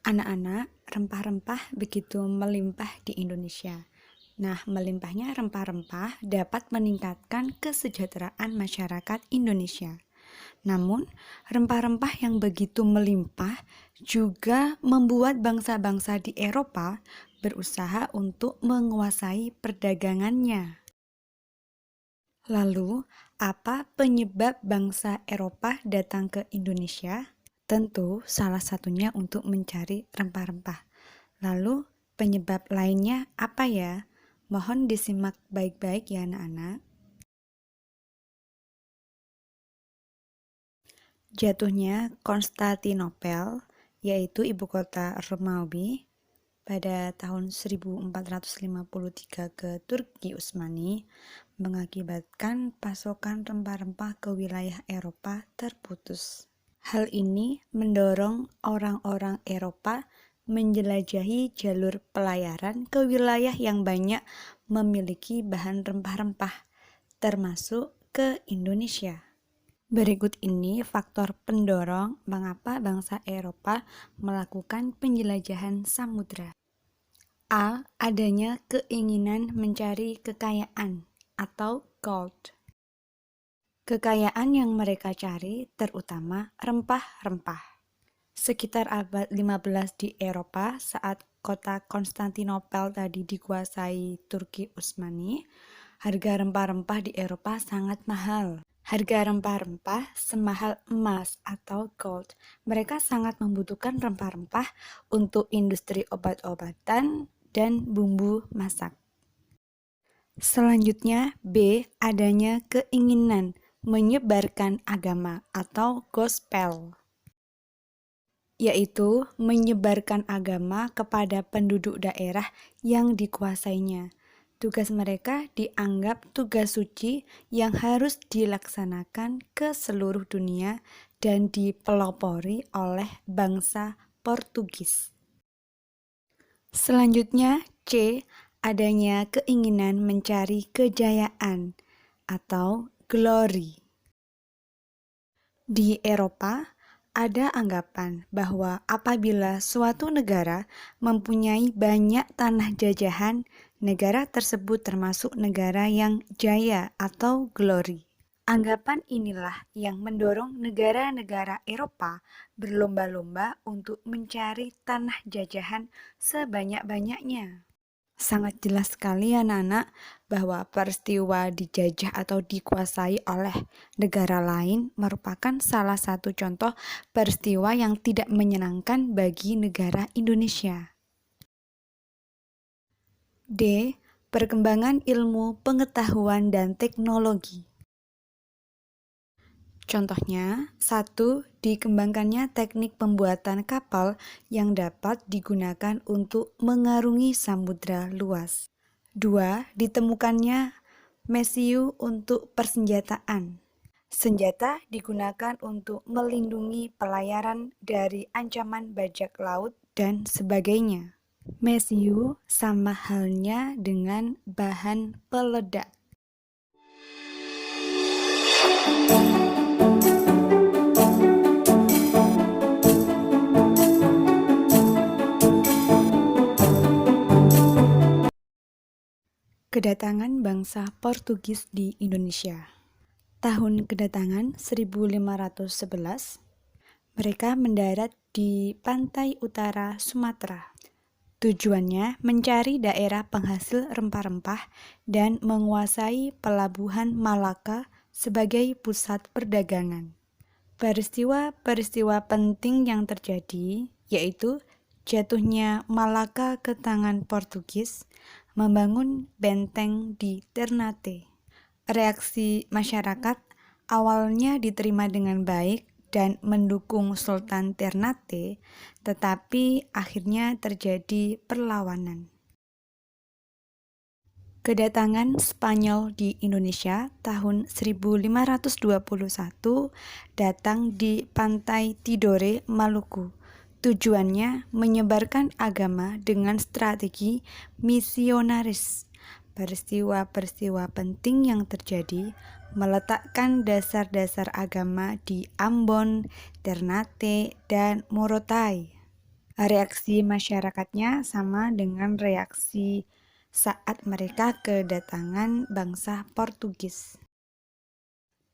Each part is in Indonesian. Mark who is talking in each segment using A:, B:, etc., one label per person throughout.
A: Anak-anak, rempah-rempah begitu melimpah di Indonesia. Nah, melimpahnya rempah-rempah dapat meningkatkan kesejahteraan masyarakat Indonesia. Namun, rempah-rempah yang begitu melimpah juga membuat bangsa-bangsa di Eropa berusaha untuk menguasai perdagangannya. Lalu, apa penyebab bangsa Eropa datang ke Indonesia? Tentu salah satunya untuk mencari rempah-rempah. Lalu penyebab lainnya apa ya? Mohon disimak baik-baik ya anak-anak. Jatuhnya Konstantinopel, yaitu ibu kota Romawi, pada tahun 1453 ke Turki Utsmani mengakibatkan pasokan rempah-rempah ke wilayah Eropa terputus. Hal ini mendorong orang-orang Eropa menjelajahi jalur pelayaran ke wilayah yang banyak memiliki bahan rempah-rempah, termasuk ke Indonesia. Berikut ini faktor pendorong mengapa bangsa Eropa melakukan penjelajahan samudra. A. Adanya keinginan mencari kekayaan atau gold. Kekayaan yang mereka cari terutama rempah-rempah. Sekitar abad 15 di Eropa saat kota Konstantinopel tadi dikuasai Turki Utsmani, harga rempah-rempah di Eropa sangat mahal. Harga rempah-rempah semahal emas atau gold. Mereka sangat membutuhkan rempah-rempah untuk industri obat-obatan dan bumbu masak. Selanjutnya, B. Adanya keinginan menyebarkan agama atau gospel, yaitu menyebarkan agama kepada penduduk daerah yang dikuasainya. Tugas mereka dianggap tugas suci yang harus dilaksanakan ke seluruh dunia dan dipelopori oleh bangsa Portugis. Selanjutnya, C. Adanya keinginan mencari kejayaan atau glory. Di Eropa, ada anggapan bahwa apabila suatu negara mempunyai banyak tanah jajahan, negara tersebut termasuk negara yang jaya atau glory. Anggapan inilah yang mendorong negara-negara Eropa berlomba-lomba untuk mencari tanah jajahan sebanyak-banyaknya. Sangat jelas sekali anak-anak bahwa peristiwa dijajah atau dikuasai oleh negara lain merupakan salah satu contoh peristiwa yang tidak menyenangkan bagi negara Indonesia. D. Perkembangan ilmu pengetahuan dan teknologi. Contohnya, 1. Dikembangkannya teknik pembuatan kapal yang dapat digunakan untuk mengarungi samudra luas. 2. Ditemukannya mesiu untuk persenjataan. Senjata digunakan untuk melindungi pelayaran dari ancaman bajak laut dan sebagainya. Mesiu sama halnya dengan bahan peledak. Kedatangan bangsa Portugis di Indonesia. Tahun kedatangan 1511, mereka mendarat di pantai utara Sumatera. Tujuannya mencari daerah penghasil rempah-rempah dan menguasai pelabuhan Malaka sebagai pusat perdagangan. Peristiwa-peristiwa penting yang terjadi yaitu jatuhnya Malaka ke tangan Portugis, membangun benteng di Ternate. Reaksi masyarakat awalnya diterima dengan baik dan mendukung Sultan Ternate, tetapi akhirnya terjadi perlawanan. Kedatangan Spanyol di Indonesia tahun 1521 datang di pantai Tidore, Maluku. Tujuannya menyebarkan agama dengan strategi misionaris. Peristiwa-peristiwa penting yang terjadi meletakkan dasar-dasar agama di Ambon, Ternate, dan Morotai. Reaksi masyarakatnya sama dengan reaksi saat mereka kedatangan bangsa Portugis.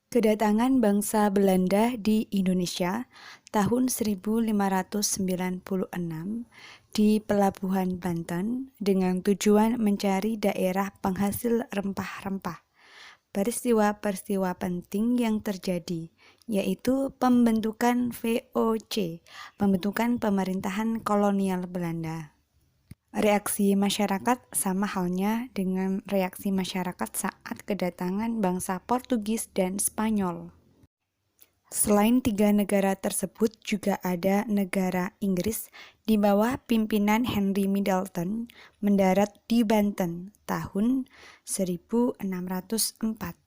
A: Kedatangan bangsa Belanda di Indonesia tahun 1596 di Pelabuhan Banten dengan tujuan mencari daerah penghasil rempah-rempah. Peristiwa-peristiwa penting yang terjadi, yaitu pembentukan VOC, pembentukan pemerintahan kolonial Belanda. Reaksi masyarakat sama halnya dengan reaksi masyarakat saat kedatangan bangsa Portugis dan Spanyol. Selain tiga negara tersebut juga ada negara Inggris di bawah pimpinan Henry Middleton mendarat di Banten tahun 1604.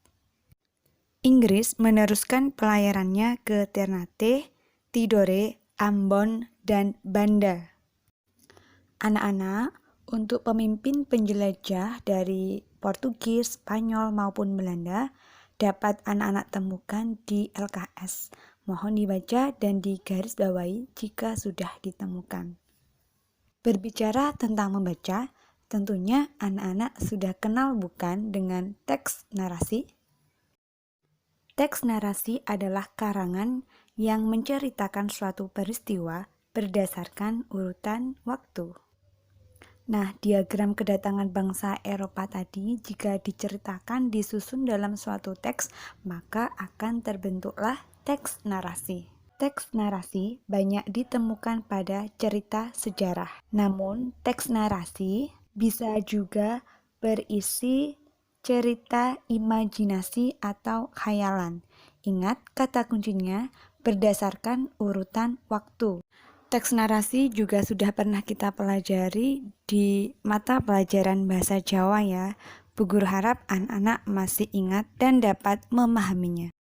A: Inggris meneruskan pelayarannya ke Ternate, Tidore, Ambon, dan Banda. Anak-anak, untuk pemimpin penjelajah dari Portugis, Spanyol, maupun Belanda dapat anak-anak temukan di LKS. Mohon dibaca dan digarisbawahi jika sudah ditemukan. Berbicara tentang membaca, tentunya anak-anak sudah kenal bukan dengan teks narasi? Teks narasi adalah karangan yang menceritakan suatu peristiwa berdasarkan urutan waktu. Nah, diagram kedatangan bangsa Eropa tadi jika diceritakan disusun dalam suatu teks, maka akan terbentuklah teks narasi. Teks narasi banyak ditemukan pada cerita sejarah. Namun, teks narasi bisa juga berisi cerita imajinasi atau khayalan. Ingat kata kuncinya berdasarkan urutan waktu. Teks narasi juga sudah pernah kita pelajari di mata pelajaran bahasa Jawa ya. Bu Guru harap anak-anak masih ingat dan dapat memahaminya.